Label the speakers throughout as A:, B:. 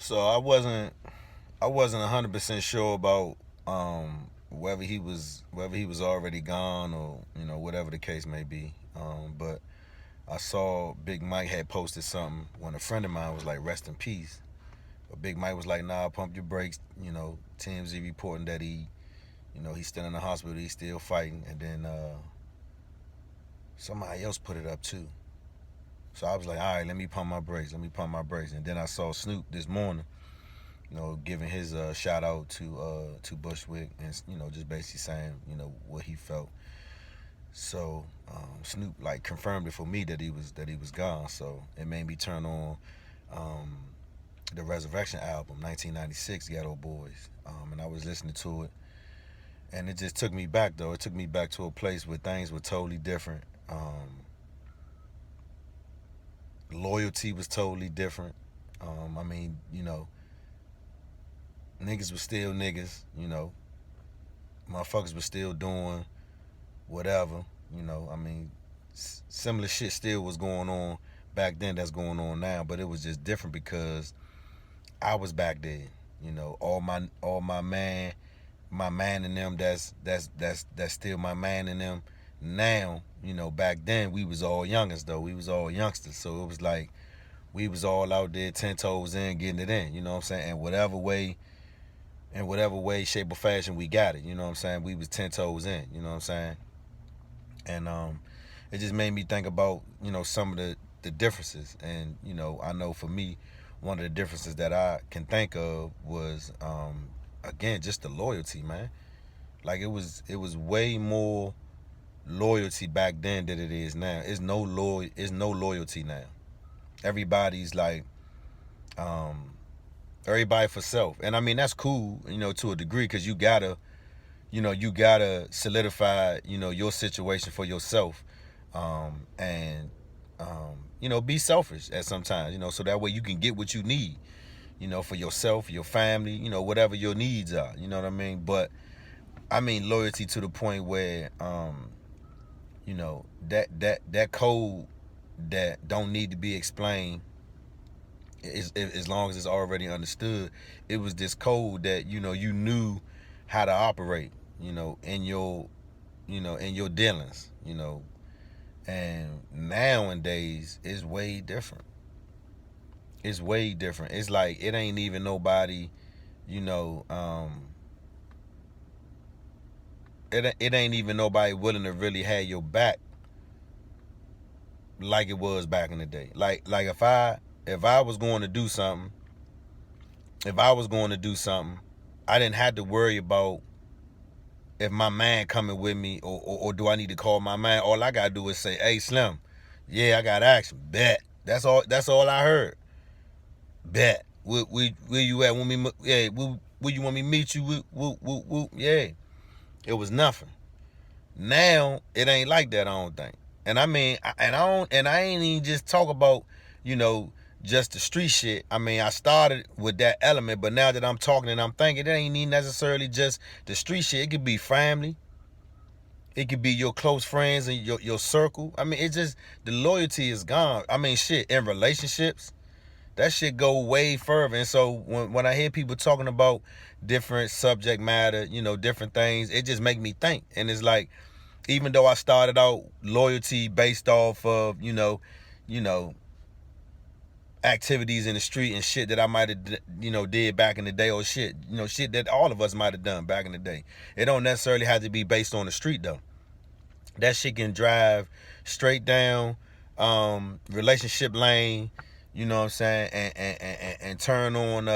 A: So I wasn't 100% sure about whether he was already gone, or whatever the case may be. But I saw Big Mike had posted something when a friend of mine was like, "Rest in peace." But Big Mike was like, "Nah, pump your brakes." TMZ reporting that he's still in the hospital, he's still fighting, and then somebody else put it up too. So I was like, all right, let me pump my brakes. Let me pump my brakes. And then I saw Snoop this morning, giving his shout out to Bushwick, and just basically saying what he felt. So Snoop like confirmed it for me that he was gone. So it made me turn on um, the Resurrection album, 1996, Ghetto Boys, and I was listening to it, and it just took me back though. It took me back to a place where things were totally different. Loyalty was totally different. I mean, niggas was still niggas. Motherfuckers was still doing whatever. I mean, similar shit still was going on back then that's going on now, but it was just different because I was back there. All my man in them that's still my man in them now. Back then we was all youngers though. We was all youngsters, so it was like we was all out there 10 toes in, getting it in. You know what I'm saying? And whatever way, shape or fashion we got it. You know what I'm saying? We was 10 toes in. You know what I'm saying? And it just made me think about some of the differences. And I know for me, one of the differences that I can think of was again just the loyalty, man. Like it was way more loyalty back then than it is now. It's no loyalty now. Everybody's like everybody for self, and I mean that's cool, to a degree, because you gotta solidify your situation for yourself, and be selfish at some times, so that way you can get what you need, for yourself, your family, whatever your needs are. You know what I mean? But I mean loyalty to the point where that code that don't need to be explained, as long as it's already understood. It was this code that you knew how to operate, in your dealings, and nowadays it's way different. It's way different. It's like it ain't even nobody, you know, it ain't even nobody willing to really have your back like it was back in the day. Like if I was going to do something, if I was going to do something, I didn't have to worry about if my man coming with me, or do I need to call my man. All I gotta do is say, "Hey, Slim, yeah, I got action. Bet." That's all. That's all I heard. Bet. Where you at? Yeah. Where you want me to meet you? Yeah. It was nothing. Now it ain't like that. I don't think. And I mean, I ain't even just talk about, you know, just the street shit. I mean, I started with that element, but now that I'm talking and I'm thinking, it ain't even necessarily just the street shit. It could be family. It could be your close friends and your circle. I mean, it just, the loyalty is gone. I mean, shit, in relationships, that shit go way further. And so when I hear people talking about different subject matter, different things, it just make me think. And it's like, even though I started out loyalty based off of, you know, activities in the street and shit that I might have, did back in the day, or shit, shit that all of us might have done back in the day. It don't necessarily have to be based on the street though. That shit can drive straight down relationship lane, you know what I'm saying, and turn on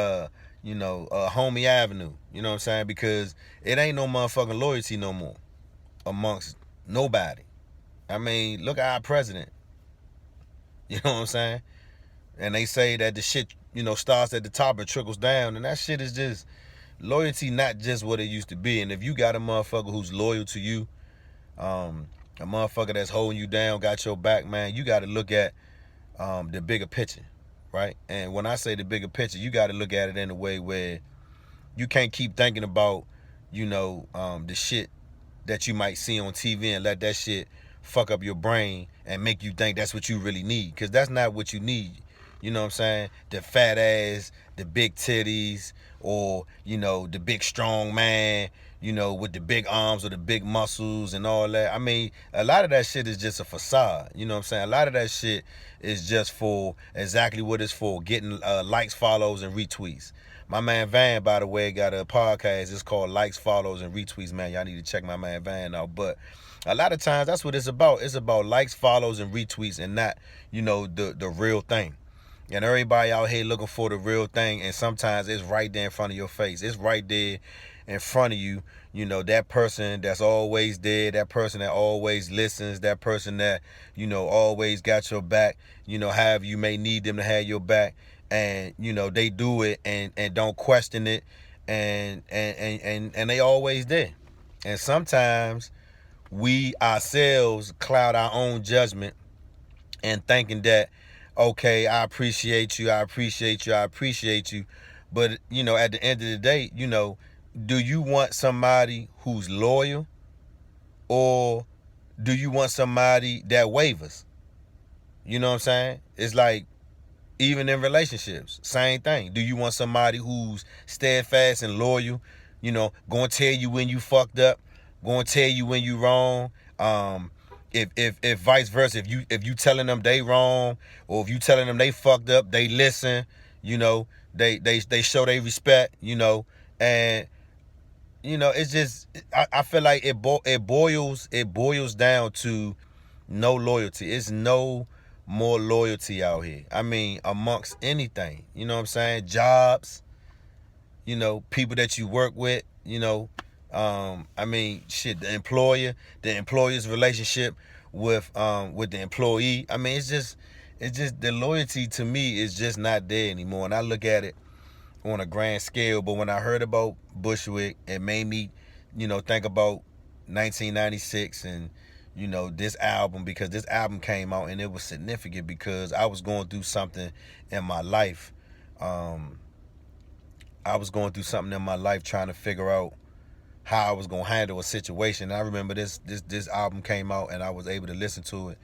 A: Homie Avenue, you know what I'm saying, because it ain't no motherfucking loyalty no more amongst nobody. I mean, look at our president, you know what I'm saying? And they say that the shit, starts at the top and trickles down, and that shit is just loyalty, not just what it used to be. And if you got a motherfucker who's loyal to you, a motherfucker that's holding you down, got your back, man, you got to look at the bigger picture, right? And when I say the bigger picture, you got to look at it in a way where you can't keep thinking about, the shit that you might see on TV and let that shit fuck up your brain and make you think that's what you really need, because that's not what you need. You know what I'm saying? The fat ass, the big titties, or, you know, the big strong man, you know, with the big arms or the big muscles and all that. I mean, a lot of that shit is just a facade. You know what I'm saying? A lot of that shit is just for exactly what it's for, getting likes, follows, and retweets. My man Van, by the way, got a podcast. It's called Likes, Follows, and Retweets, man. Y'all need to check my man Van out. But a lot of times, that's what it's about. It's about likes, follows, and retweets, and not, you know, the real thing. And everybody out here looking for the real thing, and sometimes it's right there in front of your face. It's right there in front of you. You know, that person that's always there, that person that always listens, that person that, you know, always got your back, you know, however you may need them to have your back. And, you know, they do it and don't question it, and they always there. And sometimes we ourselves cloud our own judgment and thinking that, okay, I appreciate you, I appreciate you, I appreciate you. But, you know, at the end of the day, you know, do you want somebody who's loyal, or do you want somebody that wavers? You know what I'm saying? It's like, even in relationships, same thing. Do you want somebody who's steadfast and loyal? You know, gonna tell you when you fucked up, gonna tell you when you wrong. If vice versa, if you telling them they wrong, or if you telling them they fucked up, they listen. You know, they show they respect. You know, and you know, it's just, I feel like it boils down to no loyalty. It's no more loyalty out here. I mean, amongst anything. You know what I'm saying? Jobs, you know, people that you work with, you know. I mean, shit, the employer's relationship with the employee. I mean, it's just the loyalty to me is just not there anymore. And I look at it on a grand scale. But when I heard about Bushwick, it made me, you know, think about 1996 and, you know, this album, because this album came out and it was significant because I was going through something in my life. I was going through something in my life trying to figure out how I was gonna handle a situation. And I remember this album came out and I was able to listen to it,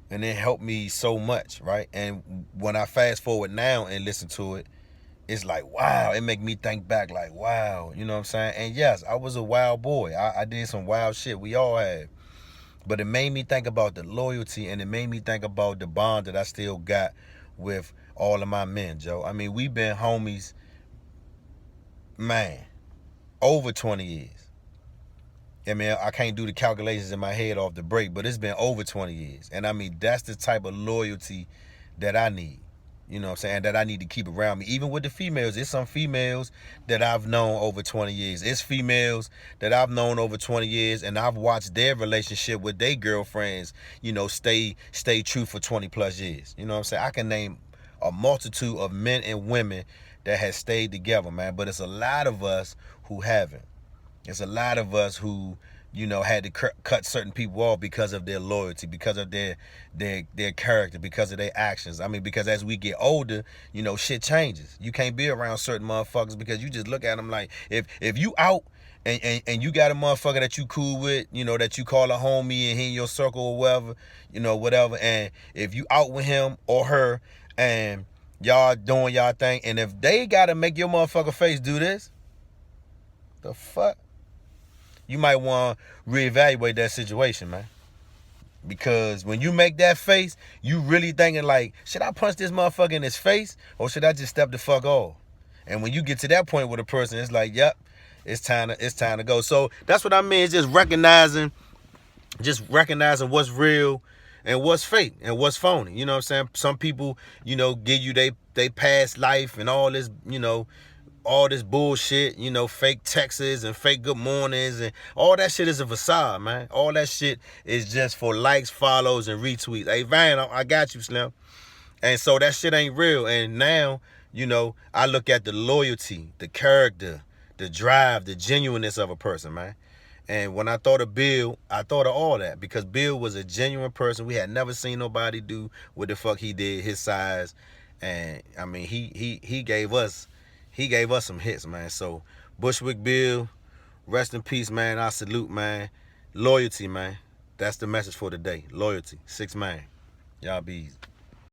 A: and it helped me so much, right? And when I fast forward now and listen to it, it's like, wow, it make me think back like, wow, you know what I'm saying? And yes, I was a wild boy. I did some wild shit. We all have. But it made me think about the loyalty, and it made me think about the bond that I still got with all of my men, Joe. I mean, we've been homies, man, over 20 years. I mean, I can't do the calculations in my head off the break, but it's been over 20 years. And I mean, that's the type of loyalty that I need. You know what I'm saying? That I need to keep around me. Even with the females, there's some females that I've known over 20 years. It's females that I've known over 20 years, and I've watched their relationship with their girlfriends, you know, stay true for 20 plus years. You know what I'm saying? I can name a multitude of men and women that has stayed together, man. But it's a lot of us who haven't. It's a lot of us who, you know, had to cut certain people off because of their loyalty, because of their character, because of their actions. I mean, because as we get older, you know, shit changes. You can't be around certain motherfuckers because you just look at them like, if you out and you got a motherfucker that you cool with, you know, that you call a homie and he in your circle or whatever, you know, whatever, and if you out with him or her and y'all doing y'all thing, and if they gotta make your motherfucker face do this, the fuck? You might want to reevaluate that situation, man. Because when you make that face, you really thinking like, should I punch this motherfucker in his face, or should I just step the fuck off? And when you get to that point with a person, it's like, yep, it's time to go. So that's what I mean. It's just recognizing what's real and what's fake and what's phony. You know what I'm saying? Some people, you know, give you they past life and all this, you know, all this bullshit, you know, fake texts and fake good mornings, and all that shit is a facade, man. All that shit is just for likes, follows, and retweets. Hey, Van, I got you, Slim. And so that shit ain't real. And now, you know, I look at the loyalty, the character, the drive, the genuineness of a person, man. And when I thought of Bill, I thought of all that, because Bill was a genuine person. We had never seen nobody do what the fuck he did, his size. And I mean, he gave us some hits, man. So Bushwick Bill, rest in peace, man. I salute, man. Loyalty, man. That's the message for today. Loyalty. 6th man. Y'all be easy.